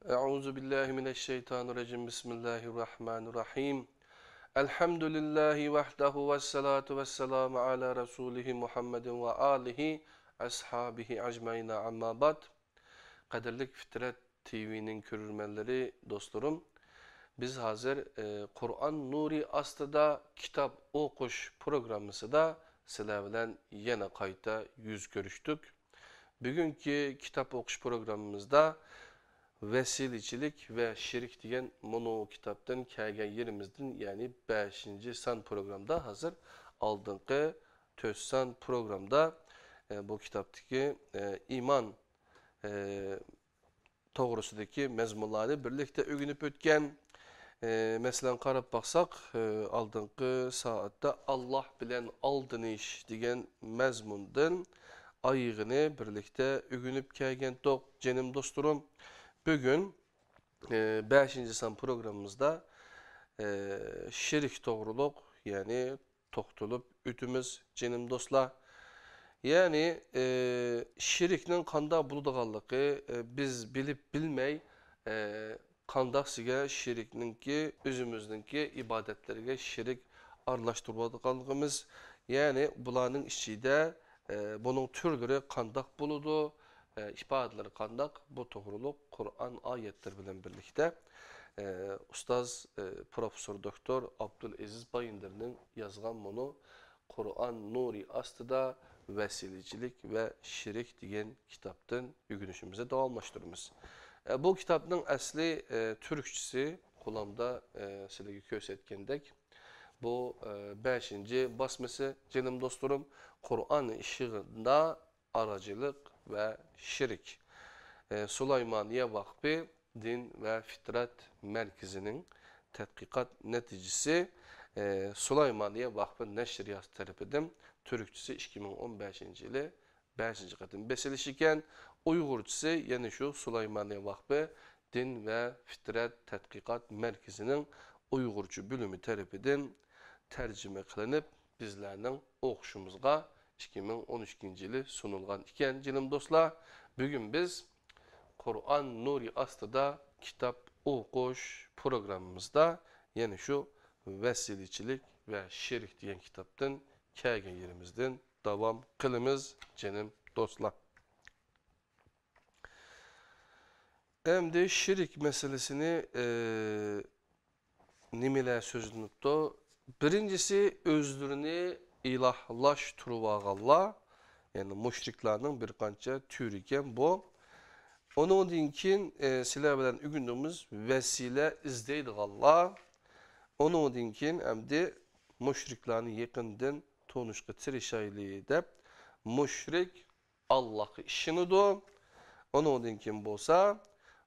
Euzu billahi mineşşeytanirracim. Bismillahirrahmanirrahim. Elhamdülillahi vahdehu ve salatu ve selamu ala Resulihi Muhammedin ve alihi ashabihi ecmaîn amma ba'd. Kaderlik Fitret TV'nin körürmenleri, dostlarım. Biz hazır Kur'an Nuri Astıda kitap okuş programımızı da sizler bilen yine kayıta yüz görüştük. Bugünkü kitap okuş programımızda Vesilicilik ve Şirik diyen mono kitaptan kelgen yerimizden, yani 5. san programda hazır aldığınki 4 san programda bu kitaptaki iman doğrusudaki mezmunları birlikte öğünüp ötken. Mesela qarab baxsaq, aldığınki saatte Allah bilen aldın iş diyen mezmundan ayığını birlikte öğünüp kelgen cenim dostlarım. Bugün 5. san programımızda şirik doğruluk, yani toxtulup ütümüz cenim dostlar. Yani şiriknin kanda buludağanlığı biz bilip bilmey kandaq sizə şirikninki, özümüzdünki ibadetlerine şirik arlaştırmadığımız, yani bulanın içinde bunun türleri kandaq buludu, ifadeleri kandaq, bu doğruluk Kur'an ayetleri bilen birlikte Ustaz Profesör Doktor Abdülaziz Bayındır'ın yazgan bunu Kur'an Nuri Astıda Vesilicilik ve Şirik diyen kitaptan ögünüşümüze davamlaştırırız. Bu kitabın asli Türkçesi kulağımda sizlerge kösetkendek. Bu 5. basması canım dostlarım, Kur'an ışığında aracılık ve şirik. Süleymaniye Vakfı Din ve Fitret Merkezi'nin tetkikat neticesi Süleymaniye Vakfı Neşriyat tarafından Türkçesi 2015 yılı 5. katın besilişiken, Uygurçası yani şu Süleymaniye Vakfı Din ve Fitret Tetkikat Merkezi'nin Uygurcu bölümü tarafından tercüme kılınıp bizlerden okuşumuzga 2013 yılı sunulgan iken canım dostlar, bugün biz Kur'an Nuri Astıda kitap okuş programımızda yani şu Vesilicilik ve Şirik diyen kitaptan kelgen yerimizden devam kılımız canım dostlar. Hem şirik meselesini nimeler sözünüptü. Birincisi özlerini ilahlaştırıvağalla, yani müşriklerinin bir kança türüken bu. Onun dinkin sizler bilen ügündüğümüz vesile izleydiğalla. Onun dinkin hem de müşriklerini yakından tonuşka tirişaylığı deyip müşrik Allah'ı işinidu. Onun dinkin bolsa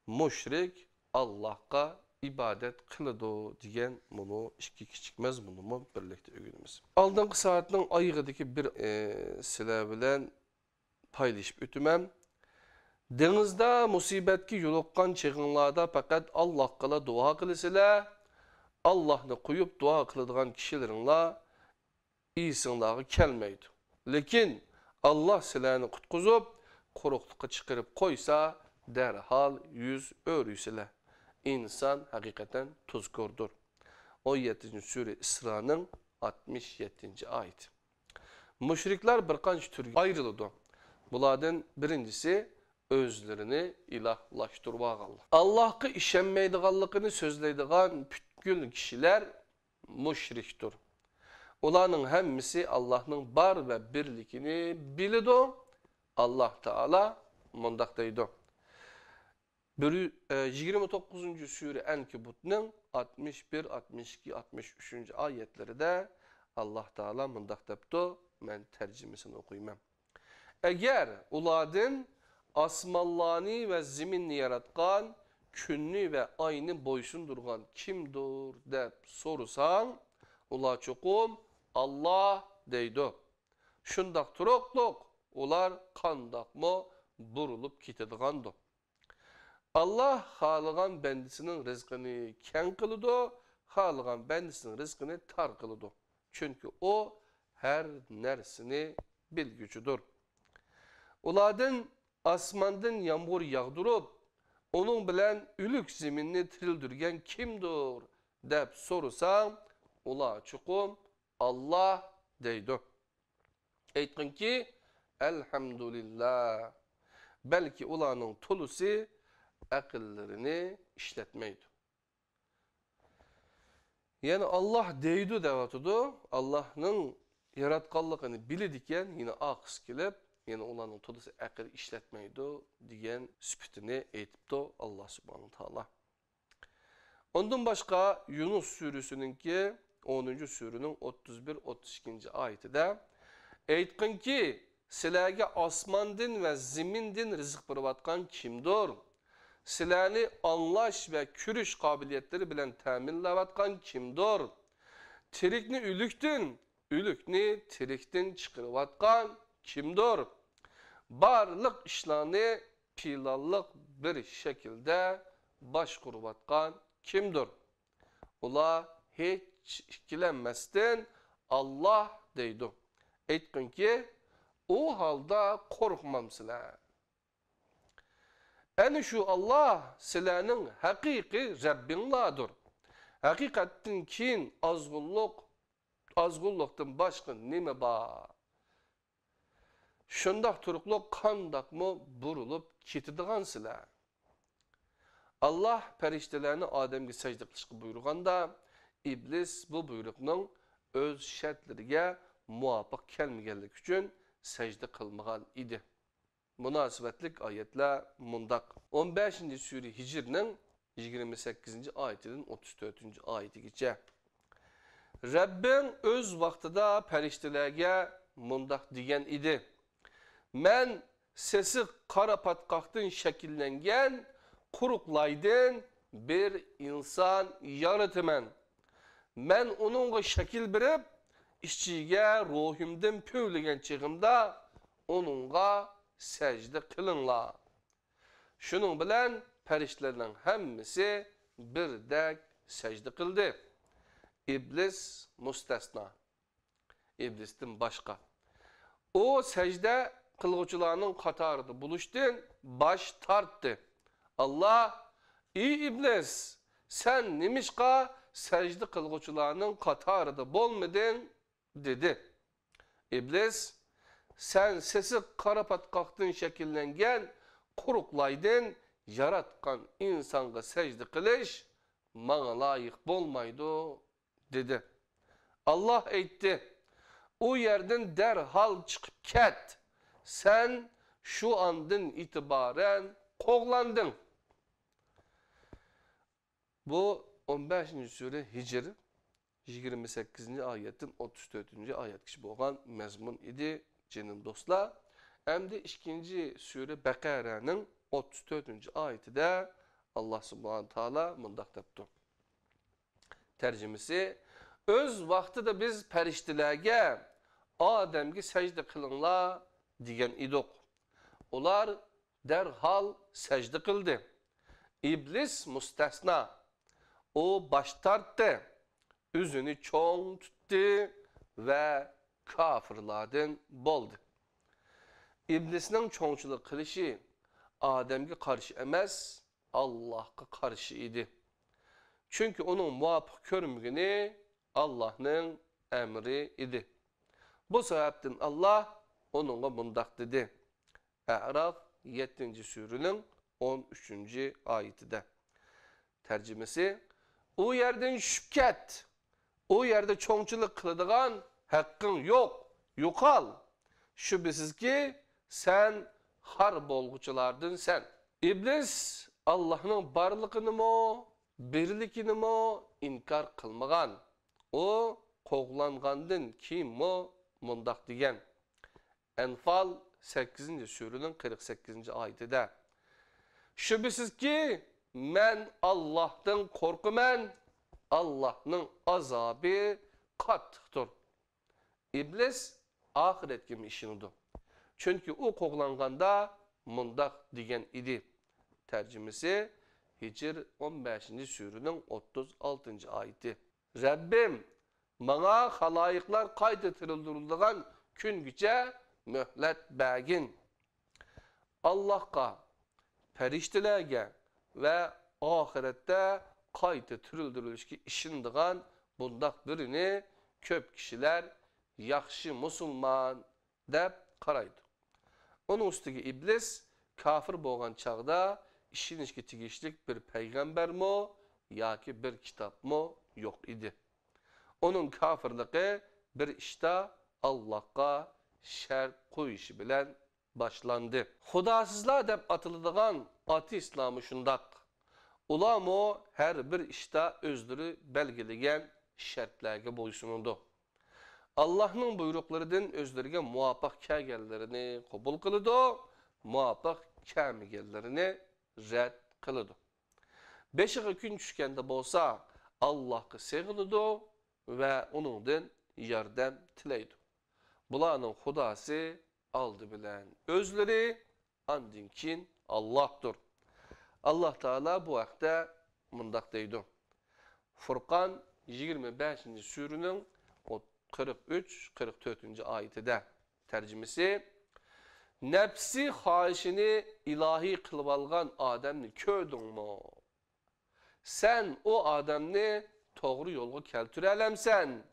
müşrik Allah'a ibadet kılıdı diyen bunu iki küçük mezmunumu birlikte ögünümüz. Aldığınki saatinin ayıgıdaki bir sizler bilen paylaşıp ötümem. Denizde musibetki yoluqqan çığınlarda fakat Allah qala dua kılısıyla, Allah'ını koyup dua kılıdığan kişilerinle iyisinlağı kelmeydi. Lekin Allah sizlerini kutkuzup, kuruqlıqı çıkarıp koysa derhal yüz örüsüyle. İnsan hakikaten tuzkurdur. 17. Sure İsra'nın 67. ayeti. Müşrikler bir kanç tür ayrılıdı. Bunlardan birincisi özlerini ilahlaştırmağalla. Allah'ı işenmeydiğanlıqını sözleydiğen bütün kişiler müşriktir. Onların hemmisi Allah'ın bar ve birlikini bilidu. Allah Teala mundaktaydı. 29. Sure Enkebut'un 61, 62, 63. ayetleri de Allah Teala mundaktaydı. Ben tercümesini okuyayım. Eğer uladın asmallarını ve ziminni yaratkan, künni ve ayını boysundurgan kimdir deyip sorusan, ula çokum Allah deydi. Şundak turuqluq, ular kandak mı burulup kitedigandı. Allah halıgan bendisinin rızkını ken kılıdı, halıgan bendisinin rızkını tar kılıdı. Çünkü o her nersini bilgücüdür. Uladın asmandan yağmur yağdırıp, onun bilen ülük zeminni tirildirgen kimdir dep sorusan, ula çukum Allah deydi. Eytkin ki, elhamdülillah. Belki ulanın tulusi akıllarını işletmeydi. Yani Allah deydi devatıdı. Allah'ın yaratkanlığını bilidiken yine akıs kelip, yani ulanın tulusi akıl işletmeydi diyen süpütünü eytipti Allah subhanahu ta'ala. Ondan başka Yunus surüsününki 10. surünün 31-32. ayetide eytkin ki sizlerge asmandın ve zimindin rızık bırıvatkan kimdir? Sizlerni anlaş ve kürüş kabiliyetleri bilen teminlevatkan kimdir? Tirikni ülüktün, ülükni tiriktin çıkırıvatkan kimdir? Barlık işlerini pilallık bir şekilde başkuruvatkan kimdir? Ula hiç ikilenmezden Allah deydi. Eytkin ki o halda korkmamsılar. Yani şu Allah sizlerinin hakiki Rabbinladır. Hakikatin kin azgulluktan başka nime ba? Şundak turukluk kandak mı burulup kitidigan sizler. Allah periştelerini Adem'e secde kılışkı buyurganda İblis bu buyrukның öz şartlarına muvaffak kelmegenlik üçün secde kılmagan idi. Münasibetlik ayetler mundak. 15. Sure Hicr'nin 28. ayetinin 34. ayeti geçe. Rabbin öz vaxtida periştelerge mundak diyen idi. Men sesi kara patqaqtın şekillengen kuruklayden bir insan yaratımen. Men onunla şekil birip, işçiye ruhimden pövlegen çığımda onunla secde kılınla. Şunun bilen periştelerin hemmisi birdek secde kıldı. İblis müstesna. İblis'ten başka. O secde kılgıçılarının katarıdı buluştun, baş tarttı. Allah, ey İblis, sen nimişka secde kılgıçılarının katarıdı bolmadın dedi. İblis, sen sesi kara patqaqtın şekillengen kuruklaydın, yaratkan insanga secde kılış, bana layık bolmaydı dedi. Allah eytti, o yerden derhal çıkıp ket, sen şu andın itibaren koğlandın. Bu 15. Sure Hicr 28. ayetin 34. ayet kişi boğan mezmun idi canım dostlar. Hem de 2. Sure Bekara'nın 34. ayeti de Allah subhanahu ta'ala mundak depti. Tercümesi, öz vakti de biz periştilerge Adem'e secde kılınla diyen idik. Onlar derhal secde kıldı. İblis müstesna. O baş tarttı. Üzünü çoğun tuttu ve kafirlardan boldu. İblisinin çoğunçuluk kılışı Adem'e karşı emez, Allah'a karşı idi. Çünkü onun muvaffak körmüğünü Allah'ın emri idi. Bu sebepten Allah onunla mundak dedi. A'raf 7. Surinin 13. ayetinde. Tercümesi, o yerden şüpket, o yerde çoğunçuluk kılıdığan hakkın yok, yokal. Şüphesiz ki sen harp olguçulardın sen. İblis Allah'ın barlığını mı, birlikini mi inkar kılmagan. O koğlangandın kim mi mundak diyen. Enfal 8. Surinin 48. ayetinde. Şüphesiz ki men Allah'tan korkumen, Allah'ın azabı katıktır. İblis ahiret gibi işinidir. Çünkü o koğlanganda mundak diyen idi. Tercümesi Hicr 15. Surinin 36. ayeti. Rabbim bana halayıklar kaydettirildiğinden gün güce mühlet bəgin. Allah'a, periştilerge, ve ahirette qayta tirildirilişki işindiğen bundak birini köp kişiler yaxşı musulman dep qaraydı. Onun üstüge iblis kafir bolgan çağda işin işki tigişlik bir peygamber mo yaki bir kitap mo yok idi. Onun kafirliği bir işte Allah'a şer koyuşu bilen başlandı. Hudasızlar dep atılıdığan atı İslamı şundak. Ulam o her bir işte özleri belgilegen şartlarga boysunundu. Allah'ın buyruklarından özlerine muvaffak kâgellerini kabul kılıdı, muvaffak kâmigellerini red kılıdı. Beşiği gün düşkende bolsa Allah'ı sevgilidu ve onundan yardım tileydi. Bulanın hudası aldı bilen özleri andinkin Allah'tır. Allah Teala bu vakte mundak deydi. Furkan 25. sürünün 43-44. ayetinde tercümesi nefsi haişini ilahi kılıp algan adamni kördün mü? Sen o adamni doğru yolga keltürelemsen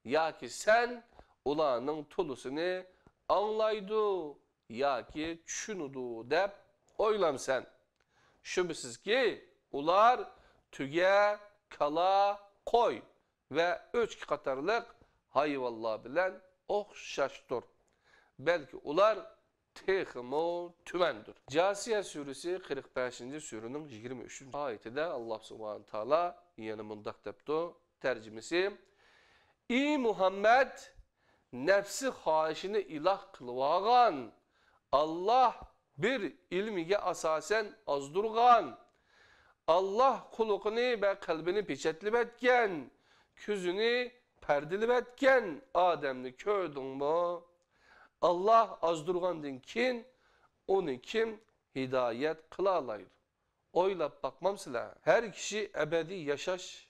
ya ki sen ulanın tulusunu anlaydı ya ki düşünüdü dep oylamsen. Şüphesiz ki ular tüge, kala, koy ve üç katarlık hayvallah bilen okşaştır. Belki ular tehimo tümendir. Câsiye suresi 45. surunun 23. ayetinde Allah subhanahu teala yine mundak depti tercümesi İ Muhammed nefsi haişini ilah kılvagan Allah bir ilmiye asasen azdurgan Allah kulukunu ve kalbini piçetlip etken küzünü perdilip etken Ademni kördün mü? Allah azdurgandın kin onu kim hidayet kılalaydı. Oylap bakmam silah. Her kişi ebedi yaşaş.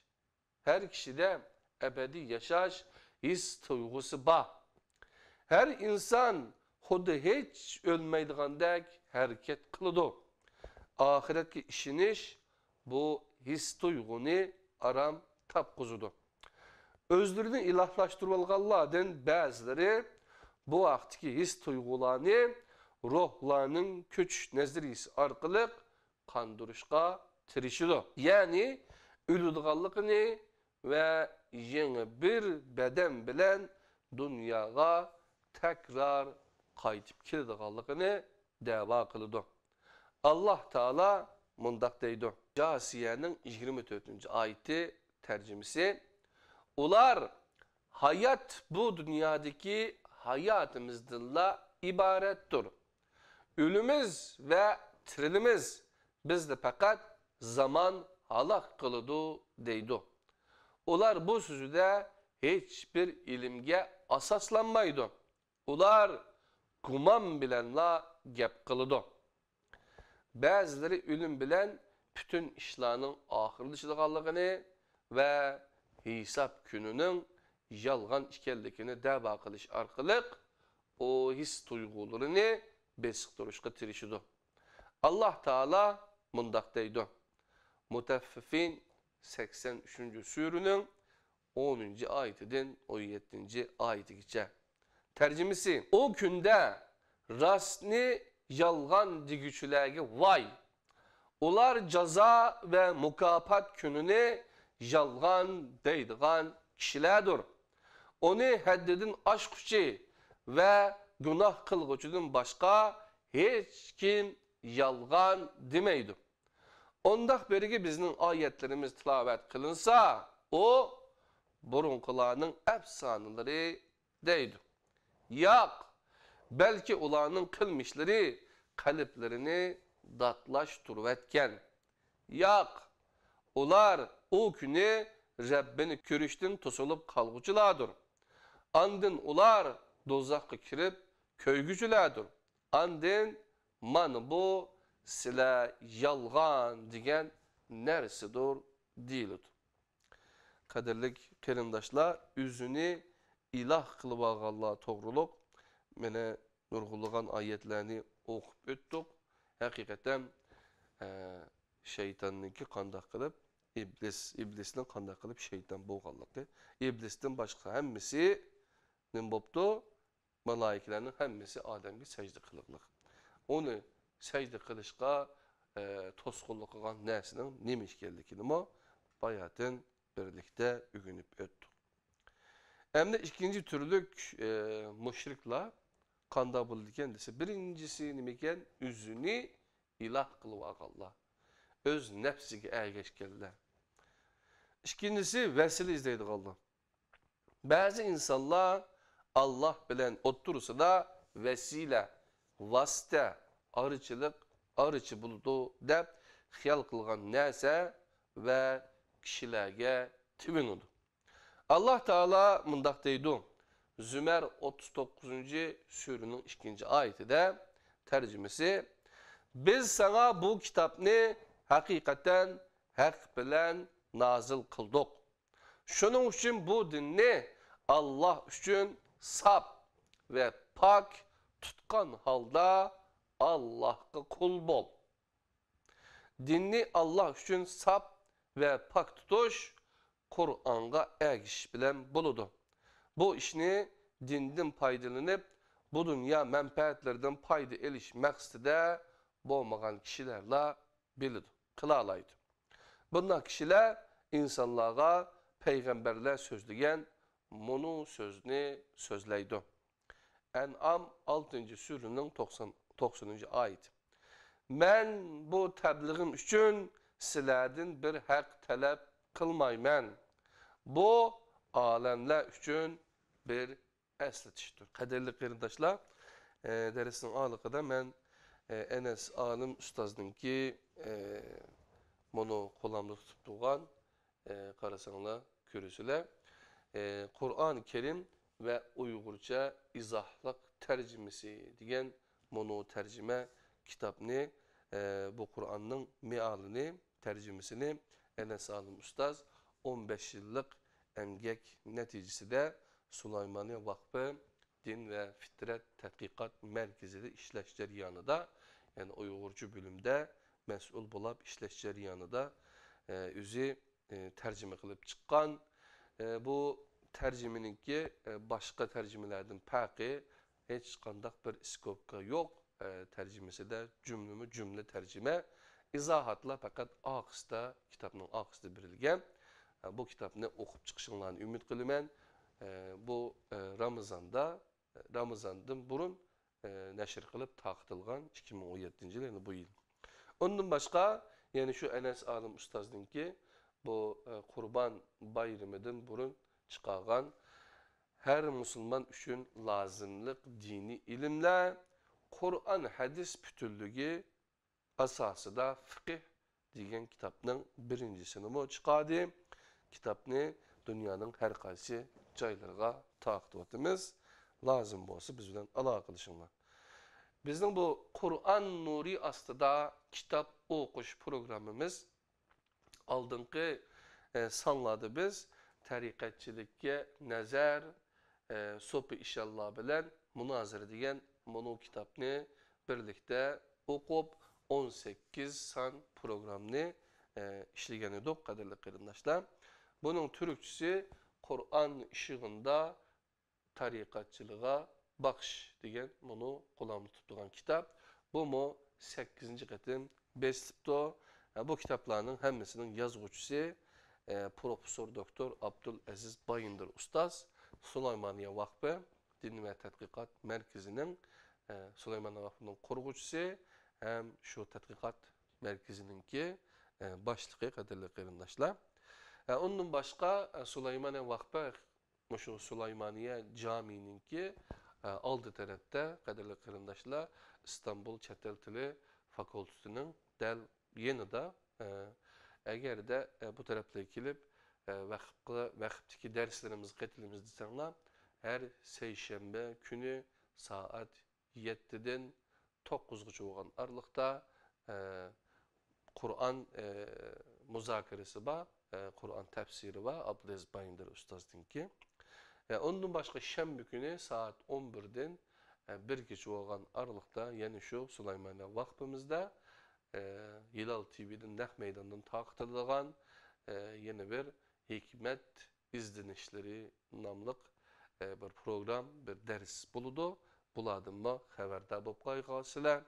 Her kişide ebedi yaşaş his duygusu bah. Her insan hudu hiç ölmeydiğindek hareket kılıdı. Ahiretki işiniş bu his duygunu aram tapkuzudu. Özlerini ilahlaştırılganlardan bazıları bu vaktiki his duygularını ruhlarının küç nezirisi arkalık kandırışka tirişidu. Yani ölüdüğallıkını ve yeni bir beden bilen dünyaya tekrar kaytıp kilidüğallıkını deva kılıdı. Allah Teala mundak deydi. Câsiye'nin 24. ayeti tercümesi ular hayat bu dünyadaki hayatımızdan ibarettir. Ölümüz ve tirilimiz bizde fakat zaman halak kılıdı deydi. Ular bu sözü de hiçbir ilimge asaslanmaydı. Ular gumam bilenla gep kılıdı. Bazıları ölüm bilen bütün işlerinin ahırlıçılığını ve hesap gününün yalgan işkellikini deva kılış arkalık o his duygularını besiktirişke tirişidu. Allah Teala mundak deydi. Muteffifin 83. sürünün 10. ayetinden 17. ayeti geçe. Tercümesi o günde rastni yalgan digüçülerge vay. Ular caza ve mukafat gününü yalgan deydiğen kişilerdir. Onu haddedin aşkçı ve günah kılgıcının başka hiç kim yalgan demeydi. Ondan beri bizim ayetlerimiz tilavet kılınsa o burunkularının efsaneleri deydi. Yak belki ulanın kılmışları kaliplerini datlaştırvetken. Yak ular o günü Rabbini körüştün tutulup kalgıcılardır. Andın ular dozakka kirip köygücülerdir. Andın man bu sile yalgan digen neresidir değildir. Kaderlik kerimdaşlar üzünü ilah kılıp ağalla toğruluk mene nurgulluğun ayetlerini okup öttük. Hakikaten şeytanınki qandaq qilib iblisning qandaq qilib şeytan bo'lganligi. İblisdan boshqa hammasi nim bo'pti? Malaikalarning hammasi odamga sajda qiliblik. Onu secde qilishga to'sqinlik qilgan narsaning nima ekanligini bayatın birlikte öğrenip ötdik. Endi ikinci türlük müşriklar qanda bo'lgan desa, birincisi nima ekan? O'zini iloh qilib olganlar. Öz nefsiga ergashganlar. İkincisi vesile izleydiganlar. Bazı insanlar Allah bilen oturursa da vesile, vasıta, arıcı buldu deb xiyal qilgan narsa ve kişilerge tübünüdür. Allah Teala mındaq deydi. Zümer 39. sürünün 2. ayetinde tercümesi: biz sana bu kitabını hakikaten hak bilen nazil kıldık. Şunun için bu dinni Allah için sap ve pak tutkan halda Allah'a kul bol. Dinni Allah için sap ve pak tutuş Kur'an'a ergiş bilen buludu. Bu işini dinden faydalanıp bu dünya menfaatlerden payda eliş məqsədə bolmagan kişilerle bilidu, kılalaydı. Bunlar kişiler insanlara peygamberler sözlüyen bunu sözünü sözleydi. En'am 6. sürünün 90. ayet. Men bu təbliğim üçün sizlerden bir hak talep kılmayman. Bu alemler üçün bir əsletişdir. Qadirli qeyrindaşlar, dərisinin ağlıqıda mən Enes Alim Ustazdın ki bunu qolamda tutup doğan qarasanlar, görüsülər. Kur'an-ı Kerim ve Uygurca izahlık tercümesi diyen bunu tercüme kitabını, bu Kur'an'ın mealini, tercümesini Enes Alim Ustaz 15 yıllık emgek neticesi de Süleymaniye Vakfı Din ve Fitret Tədqiqat Merkezi'de işleş ceryanıda, yani Uygurcu bölümde mesul bulab işleş ceryanıda üzü tercüme kılıp çıkan. Bu tercümeninki başka tercümelerden pəqi hiç qandaq bir iskopka yok. Tercümesi de cümle tercüme. İzahatla fakat ağızda, kitabının ağızda birilgen. Bu kitabını okup çıkışınlarını ümit kılımen. Bu Ramazan'dan burun nəşr qılıb taqıtılgan 2017 yıl, yani bu yıl. Ondan başka, yani şu Enes Alim Ustazdın ki bu Kurban Bayramı'dan burun çıkargan her Müslüman üçün lazımlık dini ilimler, Kur'an hadis bütünlüğü asası da fıkıh diyen kitabının birincisini mi çıkardı. Kitabını dünyanın her qaysı caylarına taqıt etimiz lazım olsa bizden alaqalışınlar. Bizim bu Kur'an Nuri astıda kitap okuş programımız aldığınki sanladı biz tarikatçılıkka nazar sopi inşallah bilen münazara diyen bunu kitabını birlikte okup 18 san programını işleyen edik kadirli qeyrindaşlar. Bunun Türkçesi Kur'an ışığında tarikatçılığa bakış diyen bunu kulağımda tuttuğun kitap. Bu mu 8. qetim bestipto. Bu kitaplarının hemmisinin yazgıcısı Profesör Doktor Abdülaziz Bayındır Ustaz, Süleymaniye Vakfı Din ve Tədqiqat Merkezi'nin Süleymaniye Vakfı'nın kurgucusu hem şu tədqiqat merkezinin ki başlığı kadirli qeyrindaşlar. Onun başka Süleymaniye Vakfı şu Süleymaniye Camii'nin ki aldı tarafta kadirli qeyrindaşlar İstanbul Çetel Tili Fakültesinin del yeni de eğer de bu tarafta ekilip vakıftaki derslerimiz qetilimiz desenler her seyşembe günü saat 7'den 9'a olan aralıkta Kur'an müzakeresi var, Kur'an tefsiri var, Abdülaziz Bayındır Ustazdın ki. Ondan başka şembe günü saat 11'den bir gece olan aralıkta yani şu Süleymaniye Vakfımızda Hilal TV'nin naq meydanından taqtırılğan yeni bir hikmet izlenişleri namlıq bir program, bir ders buludu. Buladın mı xəbərdə bop qayğasılar.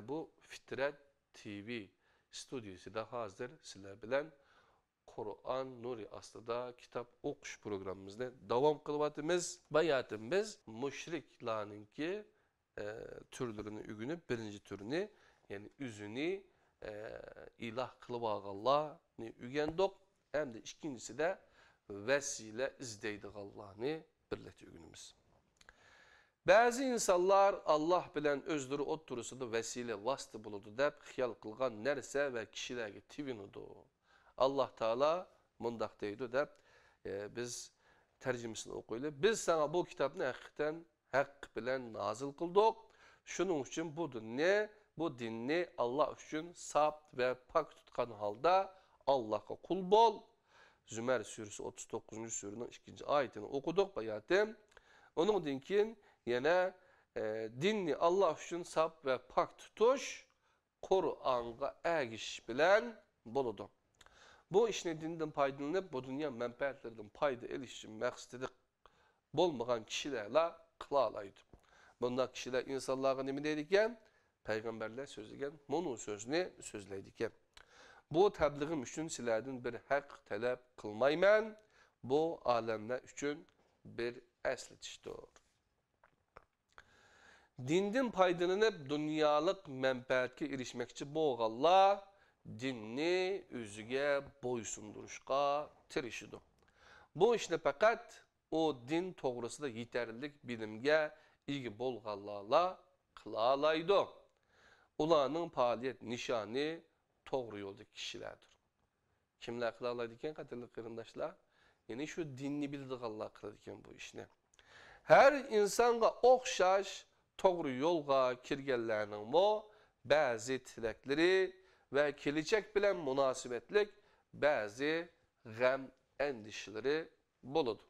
Bu Fitret TV stüdyosu da hazır sizler bilen Kur'an Nuri aslında kitap okuş programımızda devam kılvatımız. Bayatımız müşriklarınki türlerini ügünüp birinci türünü yani üzünü ilah kılıp Allah'ını ügendik. Hem de ikincisi de vesile izdeydik Allah'ını birlikte ügünümüz. Bazı insanlar Allah bilen özleri oturusunu vesile vasıtı buludu deyip xiyal kılgan nerse ve kişilerge tivinudu. Allah Teala mundaq deydi deyip biz tercümesini okuyla. Biz sana bu kitabını hakikaten hak bilen nazil kıldık. Şunun için bu dinni, bu dinni Allah için sapt ve pak tutkan halda Allah'a kul bol. Zümer suresi 39. surenin 2. ayetini okuduk bayatım. Onun dinkin yine dinni Allah için sap ve pak tutuş Kur'an'a ergiş bilen buludu. Bu işine dinden paydalanıp bu dünya menfaatlerden payda erişim məqsədi bolmayan kişilerle kılalaydı. Bunlar kişiler insanlara ne deydikken? Peygamberler sözlüken, bunun sözünü sözleydikken. Bu təbliğim üçün sizlerden bir hak talep kılmayman. Bu alemler üçün bir əslətişdir. Dinden paydalanıp dünyalık menfaatke erişmekçi boğallar dinni özüge boysunduruşqa tirişidir. Bu işne fakat o din toğrusu da yeterlilik bilimge ilgi bolğallarla kılalaydı. Ulanın faaliyet nişanı doğru yoldaki kişilerdir. Kimler kılalaydı iken kadirli kırındaşlar? Yani şu dinni bildiğallar kıladı iken bu işine. Her insanga okşaş doğru yolga kirgellerinin bu bazı tilekleri ve gelecek bilen münasibetlik bazı gam endişleri buludu.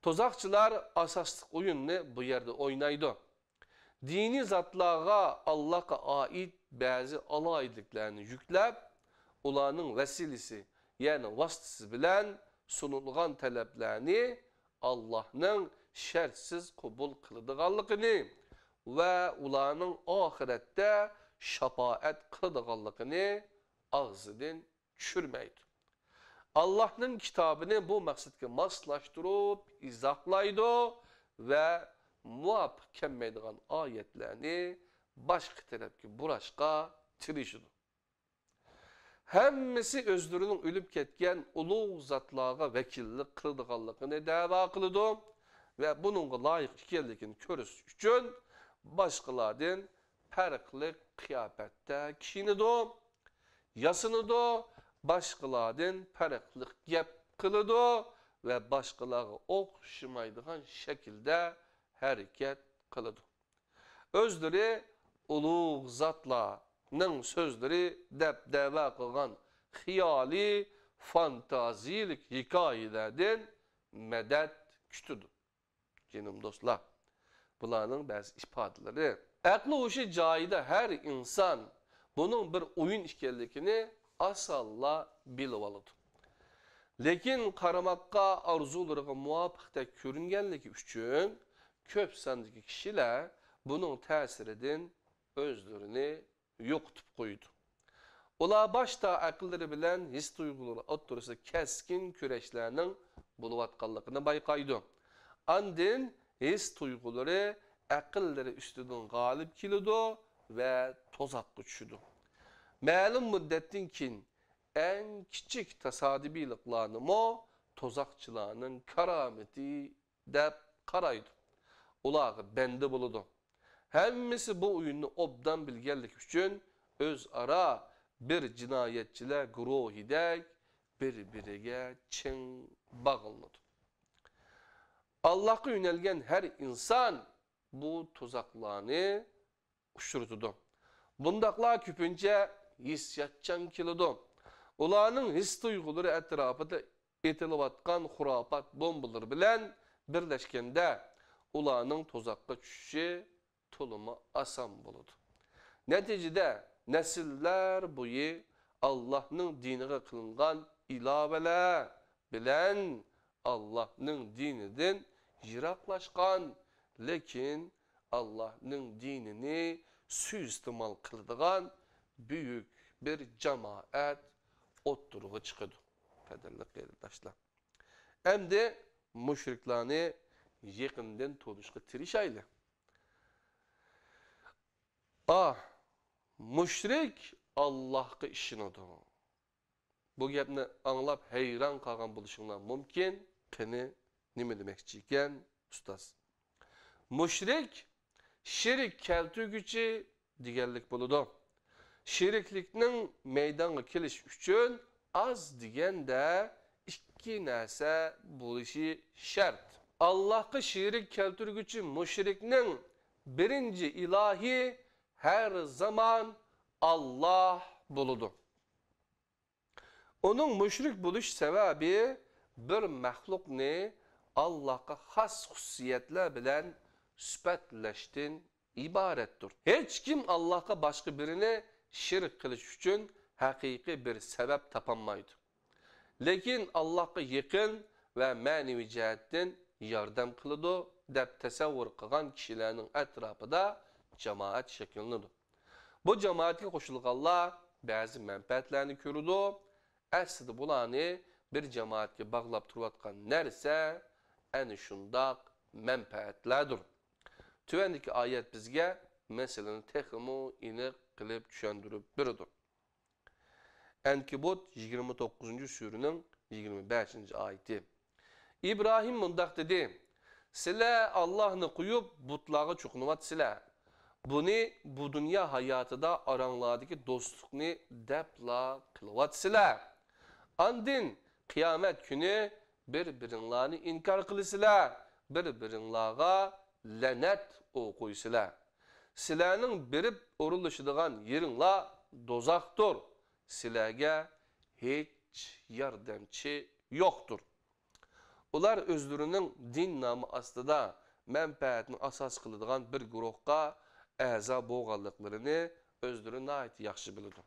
Tozakçılar asaslık oyununu bu yerde oynaydı. Dini zatlığa Allah'a ait bazı alaylıklarını yüklep, ulanın vesilesi yani vasıtısı bilen sunulgan taleplerini Allah'ın şertsiz kabul kılıdığanlıkını ve ulanın ahirette şafaat kılıdığanlıkını ağzından çürmeydi. Allah'ın kitabını bu məqsədki maslaşdırıb, izahlaydı ve muvaffaq kemmeydiğen ayetlerini başka tarafki buraşqa tirişidi. Hemmisi özlerinin ölüp ketken ulu zatlığa vekillik kılıdığanlıkını dava kılıdı ve bunun layık ikenlikini körüs üçün başkalardan farklı kıyafette kişinidi, yasınıdı, başkalardan farklı gep kılıdı ve başkaları okşamaydığın şekilde hareket kılıdı. Özleri ulu zatlarının sözleri deva kılgan hiyali, fantazilik hikayelerden medet kütüdü. Canım dostlar, bunların bazı ifadeleri. Aklı uşu cayda her insan bunun bir oyun işkellikini asalla bilip Lekin qaramakka arzularına muvaffaqda körüngenligi üçün köp sandaki kişiler bunun təsirindən özlerini yoqtup koydu. Ola başta akılları bilen his duyguları oturusu keskin küreşlerinin buluvatqanlığını bayqaydı. Andın his duyguları akılları üstünden galip kilidi ve tozaklı düşüdü. Məlum müddettin kin en küçük tasadibiliklarını mo tozakçılarının karameti dep karaydı. Ulağı bende buludu. Hemmisi bu oyunu obdan bilgerlik üçün öz ara bir cinayetçiler güruhidek birbirine çin bağlandı. Allah'a yönelgen her insan bu tuzaklarını uçurdu. Bundaklar küpünce hissiyatçan kilidi. Ulanın his duyguları etrafında etilivatkan hurapat bombaları bilen birleşkende ulanın tozakka düşüşü tulumu asan buludu. Neticede nesiller boyu Allah'ın dinine kılıngan ilaveler bilen Allah'ın dininden yiraklaşkan, lekin Allah'ın dinini suistimal kıldıgan büyük bir cemaat otturuğa çıkıdı. Kaderli qeyridaşlar. Hem de müşriklerini yakından tanışqa tirişaylı. Müşrik Allah'a işinidir. Bu gapni anlap hayran qalgan bo'lishinglar mumkin. Qani nima demoqchi ekan ustoz? Müşrik şirk keltirgüchi deganlik bo'ladi. Şirklikning maydonga kelish uchun az deganda ikki narsa bo'lishi shart. Allohga şirk keltirgüchi müşrikning birinci ilahi her zaman Allah bo'ladi. Onun müşrik buluş sebebi bir mahlukni Allah'a has hususiyetler bilen sübetleştin ibarettir. Hiç kim Allah'a başka birini şirk kılış için hakiki bir sebep tapanmaydı. Lekin Allah'a yakın ve manevi cihetten yardım kılıdı dep tesavvur kılan kişilerin etrafında cemaat şekillenir. Bu cemaatke koşulğanlar bazı menfaatlerini görüdü. Aslında bularni bir cemaatke bağlap turayotgan narsa ana shundaq menfaatlardir. Tövendeki ayet bizge meseleni texmi iniq qilib tushundirib berdi. Ankabut 29. surenin 25. ayeti. İbrahim mundaq dedi: "Sizlar Allah'ni qo'yib butlarga cho'qinayotsizlar. Buni bu dünya hayatıda aranlardaki dostlukni depla kılıvatsizlar. Andin kıyamet günü bir-birinlarni inkar kılısılar, bir-birinlarga lanet okuysılar. Sizlarning birib urilishadigan yeringlar dozaqdir. Sizlarga hech yordamchi yo'qdir." Ular özlerining din nomi ostida menfaatni asos qiladigan bir guruhga a'zo bo'lganliklarini o'zlari nihoyat yaxshi biladi.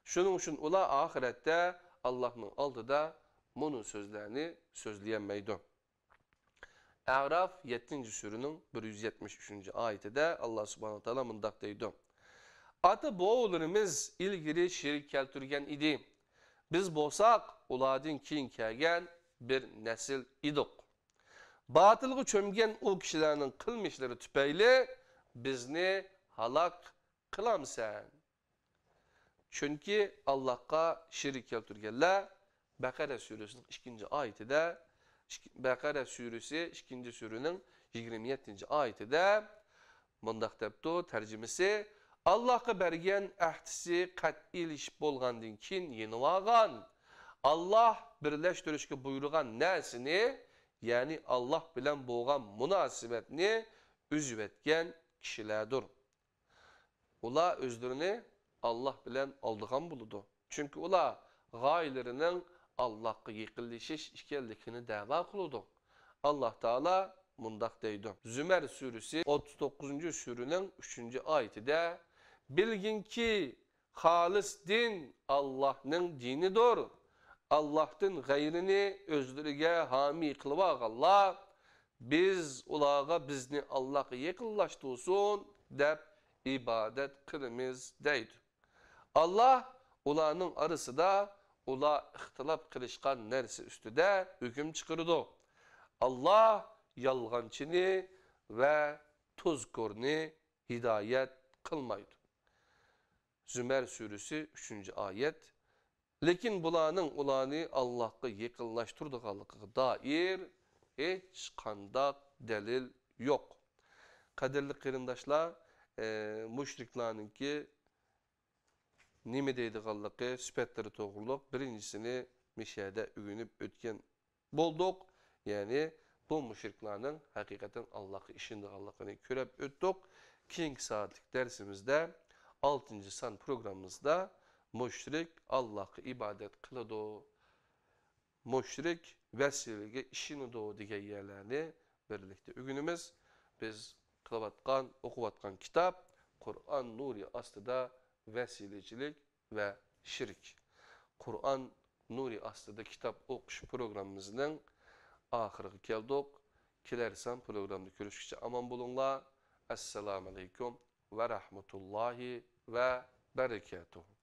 Shuning uchun ular oxiratda Allohning oldida bunu so'zlarni so'zlayolmaydi. A'raf 7. surening 173. oyatida Alloh subhanahu taolo mundaq deydi: "Ata boğularımız ilgiri şirk keltirgan idi. Biz bo'lsak ulardan keyin kelgan bir nesil idik. Batılga çömgen o kişilerin kılmışları tüpeyli bizni halak kılamsan." Çünkü Allah'a şirk keltirganlar Bakara suresinin 2. ayetinde, Bakara suresi 2. surenin 27. ayetinde mundaq depti tercümesi: "Allah'a bergen ahdisi qat'iliş bolgandan keyin yenilgan. Allah birleştirishga buyurgan narsani, yani Allah bilen bo'lgan munosabatni üzüp etken kişilerdir." Ular özlerini Allah bilen aldıgan buludu. Çünkü ular gaylarının Allah'a yıkılışış işkellikini dava kılıdı. Allah Teala mundaq deydi. Zümer suresi 39. surenin 3. ayetinde: "Bilgin ki halis din Allah'ın dinidir. Allah'tan gayrini özlerine hami kılıvaganlar biz ulağa bizni Allah'a yakınlaştırsın dep ibadet kılımız deydi." Allah ularning arasida ular ixtilof qilishgan narsa ustida hukm chiqardi. Allah yolg'onchini va tuzkorni hidoyat qilmaydi. Zümer suresi 3. ayet. Lekin bularning ularni Allohga yaqinlashtirdiganligiga doir hech qanday dalil yo'q. Qadrli qarindoshlar, müşriklarninki nima deydiganligi sifatlari to'g'riliq birinchisini mishada o'rganib o'tgan bo'ldik. Ya'ni bu müşriklarning haqiqatan Allohga ishonganligini ko'rib o'tdik. Keyingi soatlik darsimizda 6. son programımızda müşrik Allah'a ibadet kılıdı, müşrik vesileге işinidu degan yerlerini birlikte öğünümüz. Biz kılavatkan, okuvatkan kitap Kur'an nuri aslında vesilecilik ve şirk. Kur'an Nuri aslında kitap okuş programımızın ahırı geldik. Kilersen programda görüşürüz. Aman bulunla. Esselamu Aleyküm ve Rahmetullahi ve Berekatuhu.